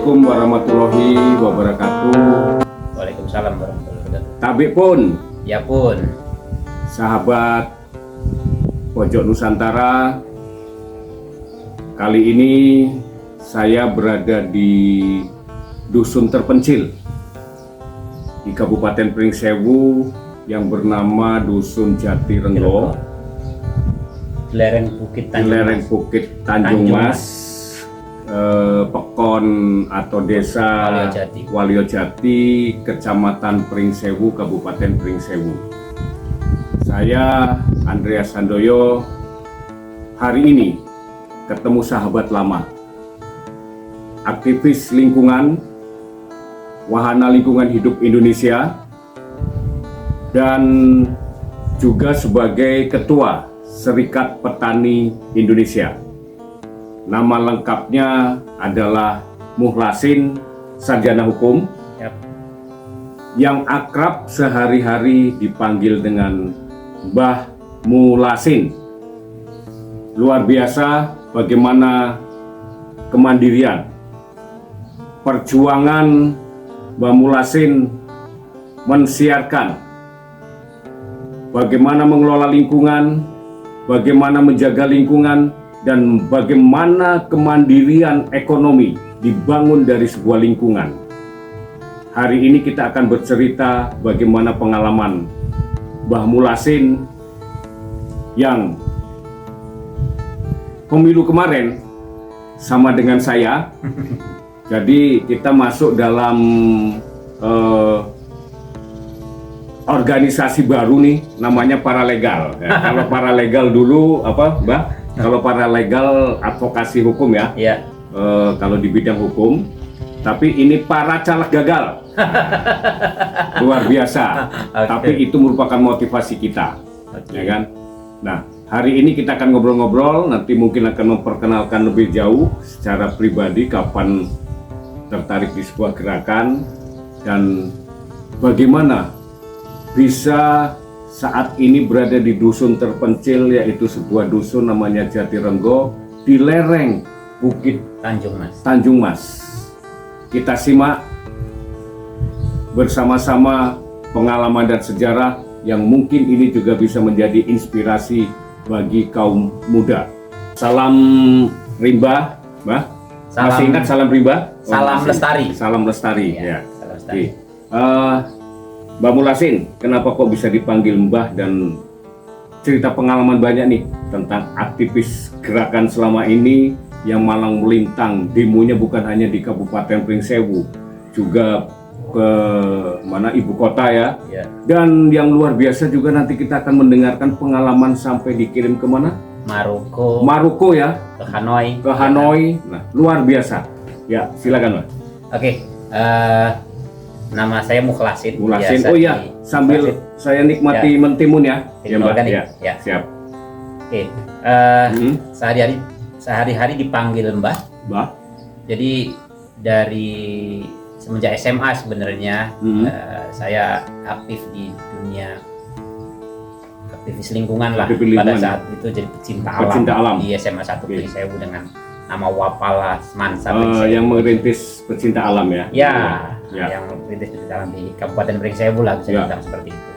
Assalamualaikum warahmatullahi wabarakatuh. Waalaikumsalam warahmatullahi wabarakatuh. Tabik pun, Ya pun, sahabat Pojok Nusantara. Kali ini saya berada di dusun terpencil di Kabupaten Pringsewu yang bernama Dusun Jatirenggo, di lereng Bukit di lereng Bukit Tanjung Mas, Pekon atau Desa Waliojati, Kecamatan Pringsewu, Kabupaten Pringsewu. Saya Andreas Handoyo. Hari ini ketemu sahabat lama, aktivis lingkungan, Wahana Lingkungan Hidup Indonesia, dan juga sebagai Ketua Serikat Petani Indonesia. Nama lengkapnya adalah Mukhlasin, sarjana hukum, yang akrab sehari-hari dipanggil dengan Mbah Mulasin. Luar biasa bagaimana kemandirian, perjuangan Mbah Mulasin mensiarkan bagaimana mengelola lingkungan, bagaimana menjaga lingkungan, dan bagaimana kemandirian ekonomi dibangun dari sebuah lingkungan. Hari ini kita akan bercerita bagaimana pengalaman Mbah Mulasin yang pemilu kemarin sama dengan saya. Jadi kita masuk dalam organisasi baru nih, namanya paralegal. Ya, kalau paralegal dulu apa, Mbak? Kalau paralegal advokasi hukum ya. ya. Kalau di bidang hukum, tapi ini para caleg gagal. Luar biasa. Okay. Tapi itu merupakan motivasi kita, ya kan? Nah, hari ini kita akan ngobrol-ngobrol. Nanti mungkin akan memperkenalkan lebih jauh secara pribadi kapan tertarik di sebuah gerakan dan bagaimana bisa saat ini berada di dusun terpencil, yaitu sebuah dusun namanya Jatirenggo di lereng Bukit Tanjung Mas. Kita simak bersama-sama pengalaman dan sejarah yang mungkin ini juga bisa menjadi inspirasi bagi kaum muda. Salam rimba, Mbah. Masih ingat salam rimba? Salam lestari. Salam lestari, ya. Salam lestari. Mbah Mulasin, kenapa kok bisa dipanggil Mbah, dan cerita pengalaman banyak nih tentang aktivis gerakan selama ini yang malang melintang, demonya bukan hanya di Kabupaten Pringsewu, juga ke mana ibu kota ya. Dan yang luar biasa juga nanti kita akan mendengarkan pengalaman sampai dikirim ke mana? Maroko ya, ke Hanoi. Nah, luar biasa. Ya, silakan Mas. Oke. Nama saya Mukhlasin. Oh ya, sambil saya nikmati mentimun ya. Ya, Mbak. Ya. Siap. Oke. Sehari-hari dipanggil Mbah. Jadi dari semenjak SMA sebenarnya saya aktif di dunia aktivis lingkungan lah. Pada saat itu jadi pecinta alam di SMA 1 Pringsewu dengan nama Wapala Semansa yang merintis pecinta alam ya. Yang merintis pecinta alam di Kabupaten Pringsewu lah, bisa dibilang seperti itu.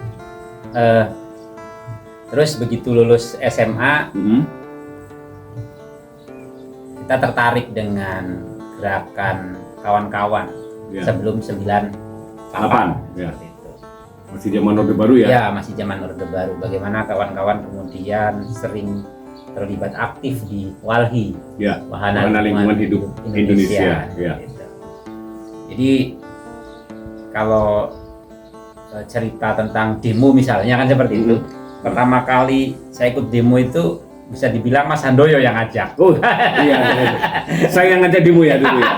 Terus begitu lulus SMA, kita tertarik dengan gerakan kawan-kawan sebelum 98. Seperti itu. Masih zaman Orde Baru ya? Ya, masih zaman Orde Baru. Bagaimana kawan-kawan kemudian sering terlibat aktif di WALHI, Wahana Lingkungan Hidup Indonesia. Gitu. Jadi kalau cerita tentang demo misalnya kan seperti itu. Pertama kali saya ikut demo itu bisa dibilang Mas Handoyo yang ngajak. Iya. Saya yang ngajak demo ya dulu ya.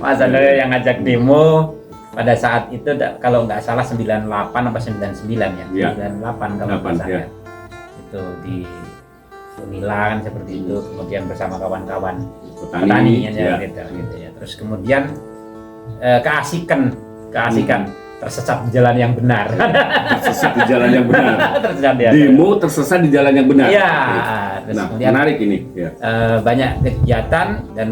Mas Handoyo yang ngajak demo pada saat itu, kalau nggak salah 98 apa 99 ya. 98 kalau nggak salah. Itu di Unila kan seperti itu, kemudian bersama kawan-kawan petani gitu ya. Terus kemudian keasikan tersesat di jalan yang benar. Tersesat di jalan yang benar. Tersesat di Demo tersesat di jalan yang benar. Iya. Terus Nah, kemudian menarik ini. Ya. banyak kegiatan dan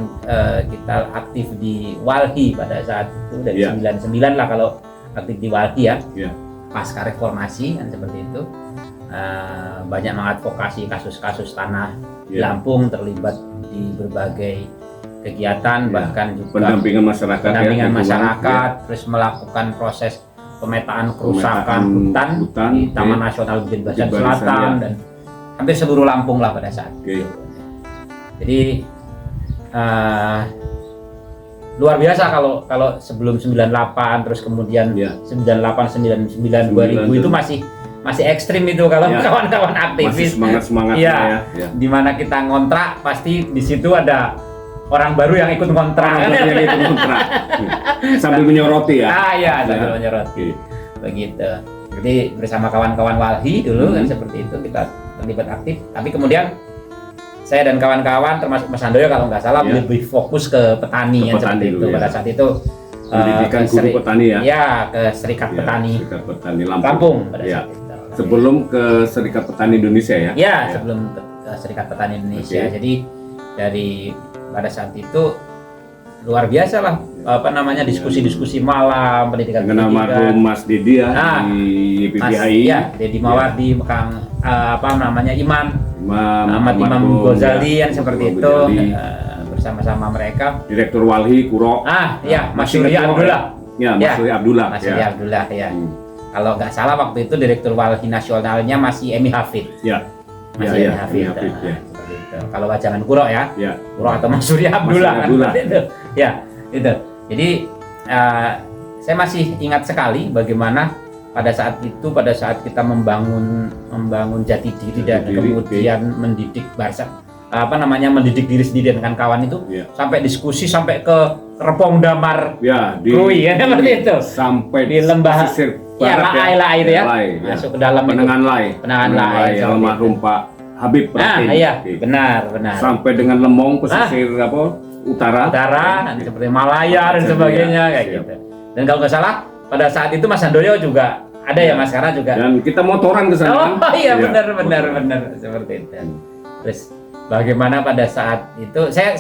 kita aktif di Walhi pada saat itu dari 99 lah kalau aktif di Walhi ya. Pasca reformasi kan seperti itu. Banyak mengadvokasi kasus-kasus tanah di Lampung, terlibat di berbagai kegiatan, bahkan juga pendampingan masyarakat, terus melakukan proses pemetaan kerusakan hutan di Taman Nasional Bukit Barisan Selatan dan hampir seluruh Lampung lah pada saat itu. Jadi luar biasa kalau sebelum 98 terus kemudian 98 99 2000 itu masih ekstrim itu kalau kawan-kawan aktivis. Masih semangat ya. Dimana kita ngontrak pasti di situ ada orang baru yang ikut kontrak. Sambil menyoroti ya. Sambil menyoroti. Begitu. Jadi bersama kawan-kawan Walhi dulu kan seperti itu kita terlibat aktif. Tapi kemudian saya dan kawan-kawan termasuk Mas Handoyo kalau nggak salah lebih fokus ke petani yang seperti itu. Pada saat itu pendidikan guru petani ya. Ya, ke Serikat Petani. Serikat Petani Lampung pada saat itu. Sebelum ke Serikat Petani Indonesia ya. Sebelum ke Serikat Petani Indonesia. Jadi dari pada saat itu luar biasa lah diskusi-diskusi malam pendidikan dengan almarhum Mas Dedi ya di PPHI Dedi Mawardi Imam Ghazali yang seperti itu bersama-sama mereka Direktur Walhi Kuro Mas Surya Abdullah Mas Surya Abdullah kalau nggak salah waktu itu Direktur Walhi nasionalnya masih Emi Hafid Emi Hafid kalau Wajangan Kuro Kuro atau Mas Surya Abdullah itu. Jadi saya masih ingat sekali bagaimana pada saat kita membangun jati diri dan kemudian mendidik mendidik diri sendiri dengan kawan itu sampai diskusi sampai ke Repong Damar seperti itu sampai di lembah Lai itu masuk ke dalam Penangan Lai almarhum Pak Habib benar. Sampai dengan Lemong pesisir utara seperti Malaya dan sebagainya kayak gitu. Dan kalau nggak salah pada saat itu Mas Handoyo juga ada Mas Kara juga. Dan kita motoran ke sana. Benar seperti itu. Terus bagaimana pada saat itu saya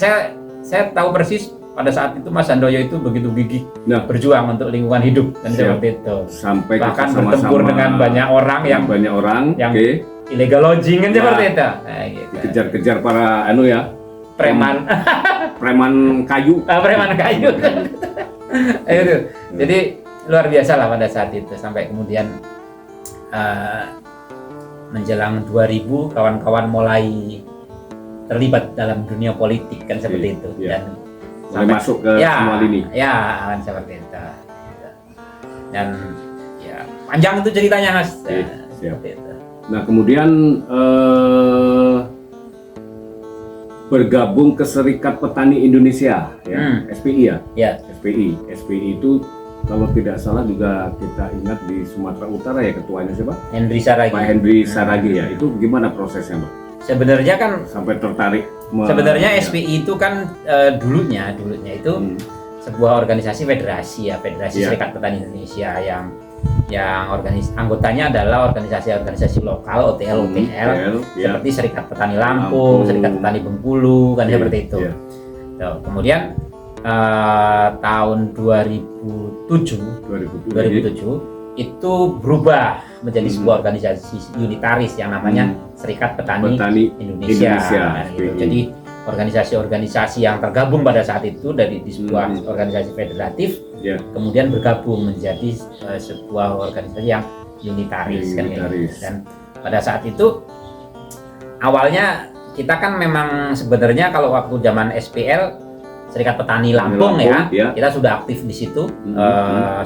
tahu persis pada saat itu Mas Handoyo itu begitu gigih berjuang untuk lingkungan hidup dan seperti itu. Sampai bahkan bertempur dengan banyak orang yang illegal lodging kan seperti itu. Gitu. Dikejar-kejar para preman kayu. Preman kayu. Itu. Jadi luar biasa lah pada saat itu sampai kemudian menjelang 2000 kawan-kawan mulai terlibat dalam dunia politik kan seperti itu dan sampai masuk ke semua lini. Kan seperti itu. Dan panjang itu ceritanya Mas. Seperti itu. Nah kemudian bergabung ke Serikat Petani Indonesia SPI SPI itu kalau tidak salah juga kita ingat di Sumatera Utara ketuanya siapa? Henry Saragi. Pak Henry Saragi itu gimana prosesnya Pak? Sebenarnya kan sampai tertarik sebenarnya SPI itu kan dulunya itu sebuah organisasi federasi Serikat Petani Indonesia yang anggotanya adalah organisasi lokal OTL seperti Serikat Petani Lampung, Serikat Petani Bengkulu kan seperti itu. Kemudian tahun 2007 itu berubah menjadi sebuah organisasi unitaris yang namanya Serikat Petani Indonesia. Gitu. Jadi organisasi-organisasi yang tergabung pada saat itu di sebuah organisasi federatif kemudian bergabung menjadi sebuah organisasi yang unitaris. Kan, dan pada saat itu awalnya kita kan memang sebenarnya kalau waktu zaman SPL Serikat Petani Lampung kita sudah aktif di situ.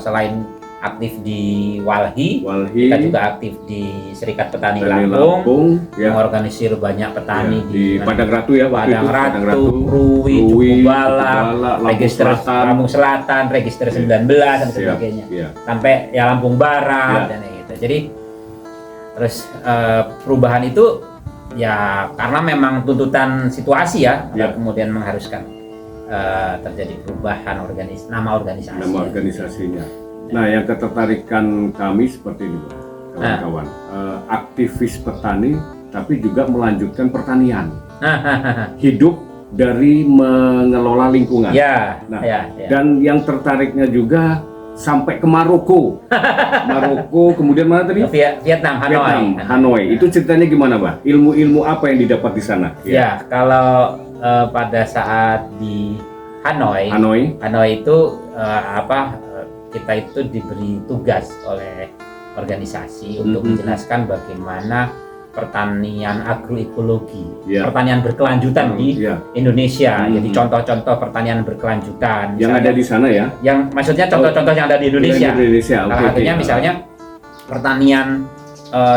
Selain aktif di Walhi, kita juga aktif di Serikat Petani Lampung mengorganisir banyak petani di Padang Ratu Padang Ratu, Krui, Cukubala, Register Lampung Selatan, Register 19 dan sebagainya, sampai Lampung Barat dan gitu. Jadi terus perubahan itu karena memang tuntutan situasi kemudian mengharuskan terjadi perubahan nama organisasinya. Nah, yang ketertarikan kami seperti ini, Pak, kawan-kawan. Aktivis petani, tapi juga melanjutkan pertanian. Hidup dari mengelola lingkungan. Dan yang tertariknya juga sampai ke Maroko. Maroko, kemudian mana tadi? Vietnam, Hanoi. Itu ceritanya gimana, Pak? Ilmu-ilmu apa yang didapat di sana? Ya, kalau pada saat di Hanoi itu kita itu diberi tugas oleh organisasi untuk menjelaskan bagaimana pertanian agroekologi, pertanian berkelanjutan di Indonesia. Jadi contoh-contoh pertanian berkelanjutan yang ada di sana ya. Yang maksudnya contoh-contoh yang ada di Indonesia. Salah satunya misalnya pertanian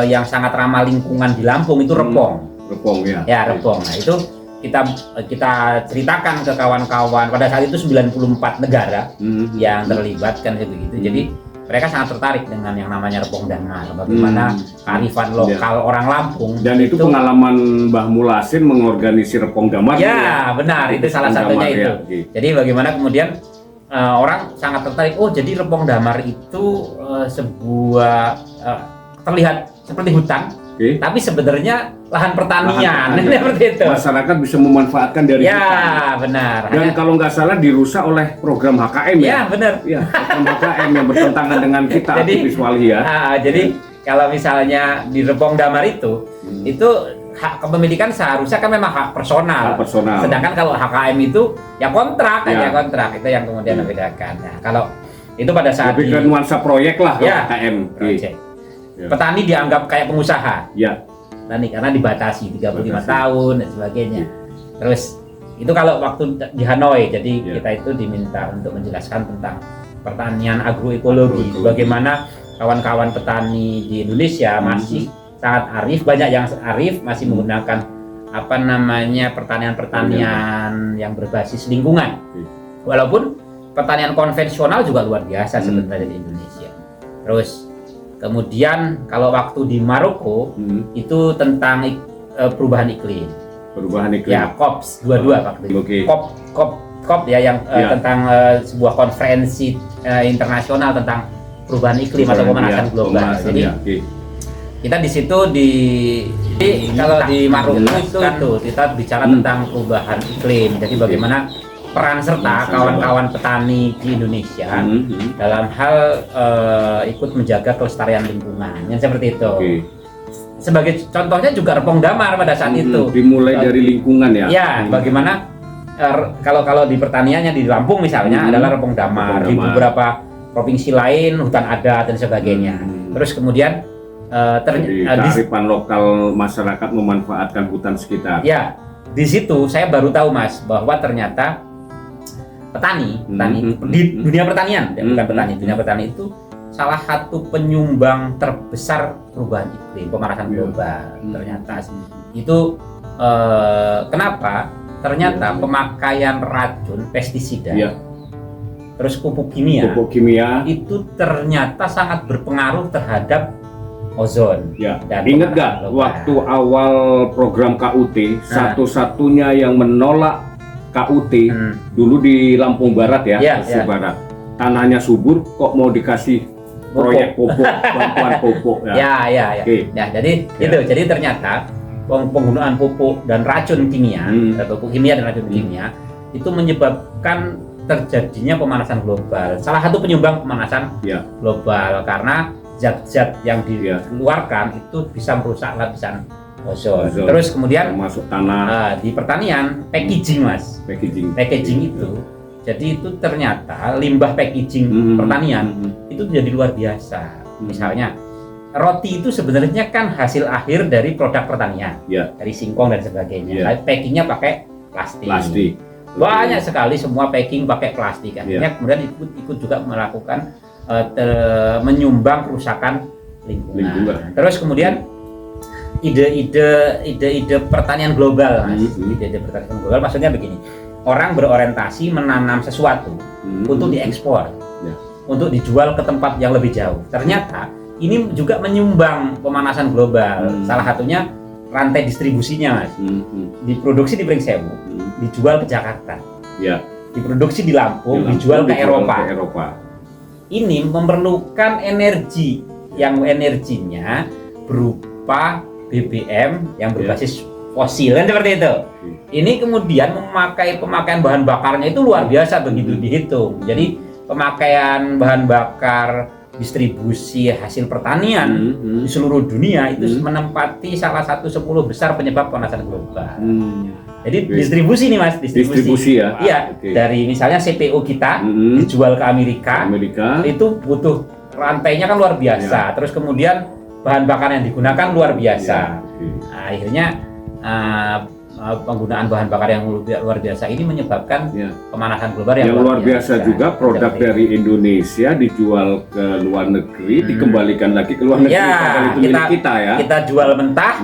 yang sangat ramah lingkungan di Lampung itu repong. Repong. Nah, itu kita ceritakan ke kawan-kawan. Pada saat itu 94 negara yang terlibat kan begitu. Jadi mereka sangat tertarik dengan yang namanya repong damar, bagaimana kearifan lokal orang Lampung. Dan itu pengalaman Mbah Mulasin mengorganisir repong damar. Ya, benar, itu salah satunya itu. Jadi bagaimana kemudian orang sangat tertarik, oh jadi repong damar itu sebuah terlihat seperti hutan, tapi sebenarnya lahan pertanian. Seperti itu. Masyarakat bisa memanfaatkan dari hutan. Ya, benar. Dan kalau nggak salah dirusak oleh program HKM ya. Ya, benar. Ya, program HKM yang bertentangan dengan kita aktivis Walhi ya. Jadi kalau misalnya di repong damar itu hak kepemilikan seharusnya kan memang hak personal. Sedangkan kalau HKM itu ya kontrak, itu yang kemudian membedakan. Nah, kalau itu pada saat lebih ke nuansa proyek lah HKM. Petani dianggap kayak pengusaha. Petani karena dibatasi 35 tahun dan sebagainya. Terus itu kalau waktu di Hanoi, jadi kita itu diminta untuk menjelaskan tentang pertanian agroekologi, bagaimana kawan-kawan petani di Indonesia masih sangat arif, banyak yang arif masih menggunakan pertanian yang berbasis lingkungan. Walaupun pertanian konvensional juga luar biasa sebenarnya di Indonesia. Terus kemudian kalau waktu di Maroko itu tentang perubahan iklim. Ya, COP 22 waktu itu. COP ya yang tentang sebuah konferensi internasional tentang perubahan iklim atau pemanasan global. Jadi kita di situ kalau di Maroko itu kita bicara tentang perubahan iklim. Jadi bagaimana peran serta kawan-kawan petani di Indonesia dalam hal ikut menjaga kelestarian lingkungan, yang seperti itu. Sebagai contohnya juga repong damar pada saat itu. Dimulai dari lingkungan ya. Ya, bagaimana kalau di pertaniannya di Lampung misalnya adalah repong damar, di beberapa provinsi lain hutan adat dan sebagainya. Terus kemudian kearifan lokal masyarakat memanfaatkan hutan sekitar. Ya, di situ saya baru tahu Mas bahwa ternyata petani di dunia pertanian, bukan petani, dunia petani itu salah satu penyumbang terbesar perubahan iklim, pemanasan global. Ternyata itu kenapa? Ternyata pemakaian racun, pestisida, terus pupuk kimia itu ternyata sangat berpengaruh terhadap ozon. Dan ingat gak waktu awal program KUT, satu-satunya yang menolak KUT dulu di Lampung Barat Barat, tanahnya subur kok mau dikasih proyek pupuk, bantuan pupuk jadi ternyata penggunaan pupuk dan racun kimia, pupuk kimia dan racun kimia itu menyebabkan terjadinya pemanasan global. Salah satu penyumbang pemanasan global karena zat-zat yang dikeluarkan itu bisa merusak lapisan ozon. Terus kemudian masuk tanah. Di pertanian packaging Mas. Packaging itu. Jadi itu ternyata limbah packaging pertanian itu jadi luar biasa. Misalnya roti itu sebenarnya kan hasil akhir dari produk pertanian, dari singkong dan sebagainya. Tapi packingnya pakai plastik. Banyak sekali semua packing pakai plastik. Akhirnya kemudian ikut juga melakukan menyumbang kerusakan lingkungan. Terus kemudian ide-ide pertanian global, Mas. Ide-ide pertanian global maksudnya begini. Orang berorientasi menanam sesuatu untuk diekspor, untuk dijual ke tempat yang lebih jauh. Ternyata ini juga menyumbang pemanasan global. Salah satunya rantai distribusinya, Mas. Diproduksi di Pringsewu, dijual ke Jakarta. Diproduksi di Lampung, dijual ke Eropa. ini memerlukan energi yang energinya berupa BBM yang berbasis fosil kan seperti itu. Ini kemudian memakai pemakaian bahan bakarnya itu luar biasa begitu dihitung. Jadi pemakaian bahan bakar distribusi hasil pertanian di seluruh dunia itu menempati salah satu 10 besar penyebab pemanasan global. Jadi distribusi nih Mas, distribusi ya. Iya, dari misalnya CPO kita dijual ke Amerika, itu butuh rantainya kan luar biasa. Terus kemudian bahan bakar yang digunakan luar biasa. Nah, akhirnya penggunaan bahan bakar yang luar biasa ini menyebabkan pemanasan global yang luar biasa juga. Produk dari Indonesia dijual ke luar negeri, dikembalikan lagi ke luar negeri. Itu milik kita ya. Kita jual mentah,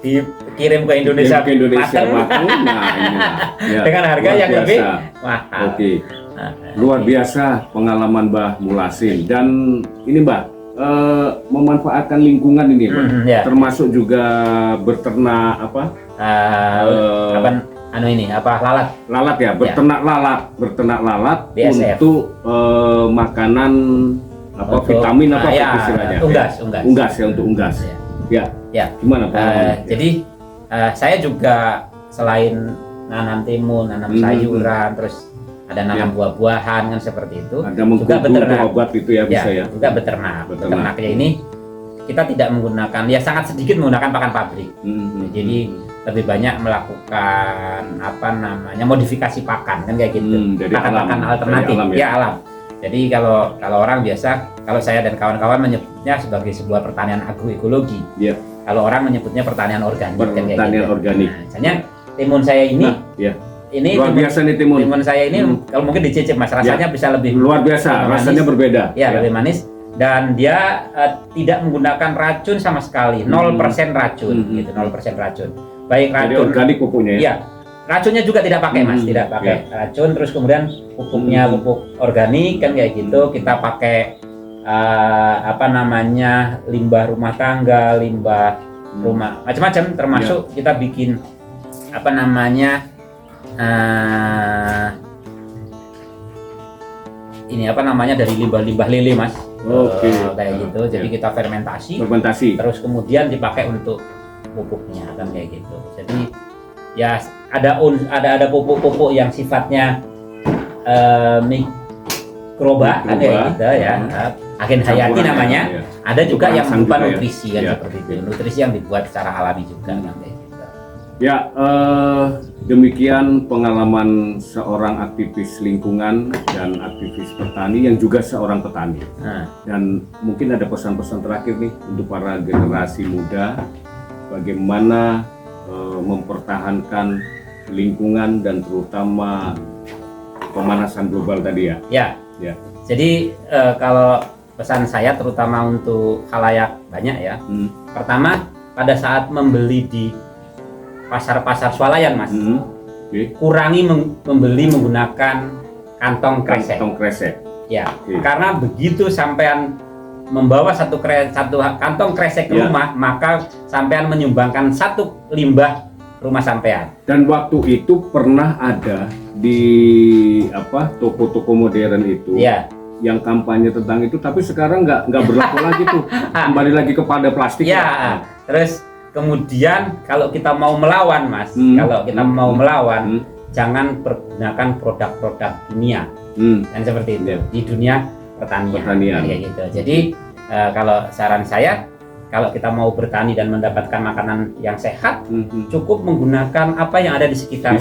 dikirim ke Indonesia, matang. Dengan harga yang lebih mahal. Luar biasa pengalaman Mbah Mulasin. Dan ini Mbah, memanfaatkan lingkungan ini Mbah, termasuk juga beternak lalat ya, beternak lalat BSF. untuk makanan vitamin istilahnya unggas ya, untuk unggas ya. Gimana Pak? Jadi saya juga selain nanam timun, nanam sayuran, terus ada nanam buah-buahan kan seperti itu, ada juga beternak obat itu ya, bisa ya. Juga beternaknya ini kita tidak menggunakan, sangat sedikit menggunakan pakan pabrik. Jadi lebih banyak melakukan modifikasi pakan kan kayak gitu. Pakan alternatif alam. Jadi kalau orang biasa, kalau saya dan kawan-kawan menyebutnya sebagai sebuah pertanian agroekologi. Kalau orang menyebutnya pertanian organik kan kayak gitu. Organik. Misalnya timun saya ini ini luar biasa nih timun saya ini kalau mungkin dicicip Mas, rasanya bisa lebih luar biasa, rasanya berbeda. Lebih manis. Dan dia tidak menggunakan racun sama sekali, 0% racun, gitu, 0% racun. Baik racun. Jadi organik pupuknya ya? Iya, racunnya juga tidak pakai Mas, tidak pakai racun. Terus kemudian pupuknya pupuk organik kan kayak gitu. Kita pakai limbah rumah tangga, limbah rumah, macam-macam. Termasuk kita bikin dari limbah-limbah lele Mas. Kayak gitu. Jadi kita fermentasi. Terus kemudian dipakai untuk pupuknya kan kayak gitu. Jadi ya ada pupuk-pupuk yang sifatnya mikroba kan kayak gitu ya. Agen hayati namanya. Ada juga yang berupa nutrisi kan seperti itu. Nutrisi yang dibuat secara alami juga kan kayak gitu. Ya, demikian pengalaman seorang aktivis lingkungan dan aktivis petani yang juga seorang petani. Dan mungkin ada pesan-pesan terakhir nih untuk para generasi muda, bagaimana mempertahankan lingkungan dan terutama pemanasan global tadi ya. Jadi kalau pesan saya terutama untuk khalayak banyak ya. Pertama, pada saat membeli di pasar-pasar swalayan Mas, kurangi membeli menggunakan kantong kresek. Karena begitu sampean membawa satu kantong kresek ke rumah, maka sampean menyumbangkan satu limbah rumah sampean. Dan waktu itu pernah ada di toko-toko modern itu yang kampanye tentang itu, tapi sekarang nggak berlaku lagi tuh, kembali lagi kepada plastik. Terus kemudian kalau kita mau melawan Mas, jangan pergunakan produk-produk kimia, dan seperti itu di dunia pertanian. Kayak gitu. Jadi kalau saran saya, kalau kita mau bertani dan mendapatkan makanan yang sehat, cukup menggunakan apa yang ada di sekitar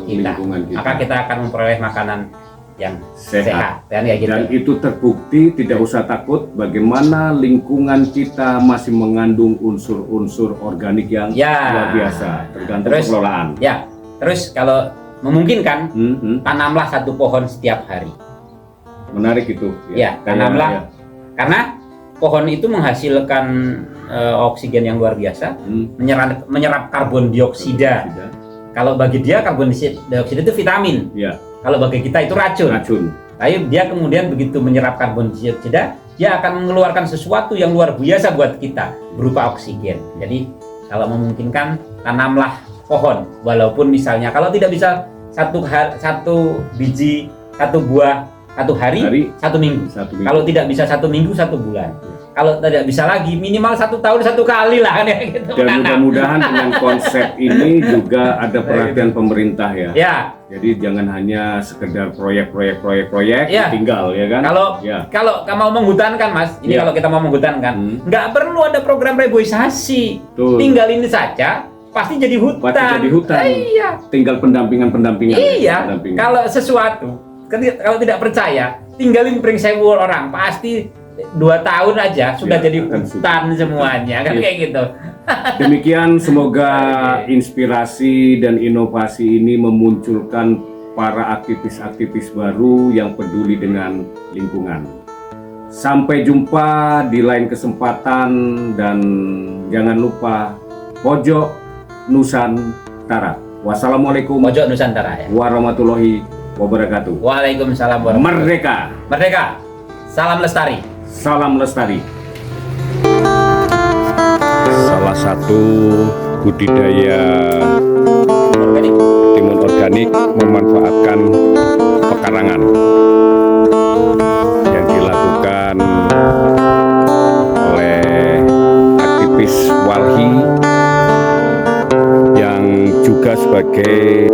lingkungan kita. Maka kita akan memperoleh makanan yang sehat. Dan itu terbukti, tidak usah takut bagaimana lingkungan kita masih mengandung unsur-unsur organik yang luar biasa, tergantung pengelolaan. Terus kalau memungkinkan, tanamlah satu pohon setiap hari. Menarik itu. Tanamlah. Karena pohon itu menghasilkan oksigen yang luar biasa, menyerap karbon dioksida. Kalau bagi dia karbon dioksida itu vitamin. Kalau bagi kita itu racun. Tapi dia kemudian begitu menyerap karbon dioksida, dia akan mengeluarkan sesuatu yang luar biasa buat kita berupa oksigen. Jadi kalau memungkinkan, tanamlah pohon. Walaupun misalnya kalau tidak bisa satu buah 1 hari, 1 minggu. 1 minggu. Kalau tidak bisa 1 minggu, 1 bulan. Kalau tidak bisa lagi, minimal 1 tahun 1 kali lah kan ya gitu. Dan mudah-mudahan dengan konsep ini juga ada perhatian pemerintah ya. Ya. Jadi jangan hanya sekedar proyek Ya. tinggal ya kan. Kalau mau menghutankan Mas, ini kalau kita mau menghutankan, nggak perlu ada program reboisasi. Tinggal ini saja pasti jadi hutan. Iya. Tinggal pendampingan. Iya. Kalau sesuatu, kalau tidak percaya, tinggalin Pringsewu orang, pasti 2 tahun aja sudah jadi hutan semuanya kan kayak gitu. Demikian, semoga inspirasi dan inovasi ini memunculkan para aktivis-aktivis baru yang peduli dengan lingkungan. Sampai jumpa di lain kesempatan dan jangan lupa Pojok Nusantara. Wassalamualaikum Pojok Nusantara ya. Warahmatullahi wabarakatuh. Waalaikumsalam warahmatullahi wabarakatuh. Merdeka. Salam lestari. Salam lestari. Salah satu budidaya timun organik memanfaatkan pekarangan yang dilakukan oleh aktivis Walhi yang juga sebagai